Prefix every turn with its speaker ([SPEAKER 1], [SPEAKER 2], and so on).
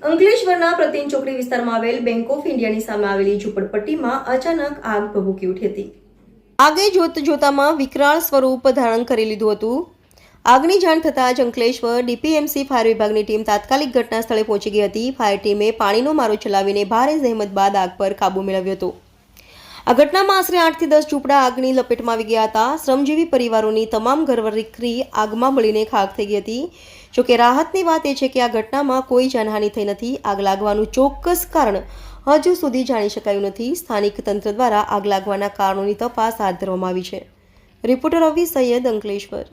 [SPEAKER 1] અંકલેશ્વરના પ્રતિન ચોકડી વિસ્તારમાં આવેલ બેંક ઓફ ઇન્ડિયાની સામે આવેલી ઝૂંપડપટ્ટીમાં અચાનક આગ ભભૂકી ઉઠી હતી। આગે જોતામાં વિકરાળ સ્વરૂપ ધારણ કરી લીધું હતું। આગની જાણ થતાં જ અંકલેશ્વર ડીપીએમસી ફાયર વિભાગની ટીમ તાત્કાલિક ઘટના સ્થળે પહોંચી ગઈ હતી। ફાયર ટીમે પાણીનો મારો ચલાવીને ભારે જહેમત બાદ આગ પર કાબૂ મેળવ્યો હતો। આ ઘટનામાં આશરે 8 થી 10 ઝૂંપડા આગની લપેટમાં આવી ગયા હતા। શ્રમજીવી પરિવારોની તમામ ઘરવખરી આગમાં બળીને ખાખ થઈ ગઈ હતી। જોકે રાહતની વાત એ છે કે આ ઘટનામાં કોઈ જાનહાનિ થઈ નથી। આગ લાગવાનું ચોક્કસ કારણ હજુ સુધી જાણી શકાયું નથી। સ્થાનિક તંત્ર દ્વારા આગ લાગવાના કારણોની તપાસ હાથ ધરવામાં આવી છે। રિપોર્ટર રવિ સૈયદ, અંકલેશ્વર।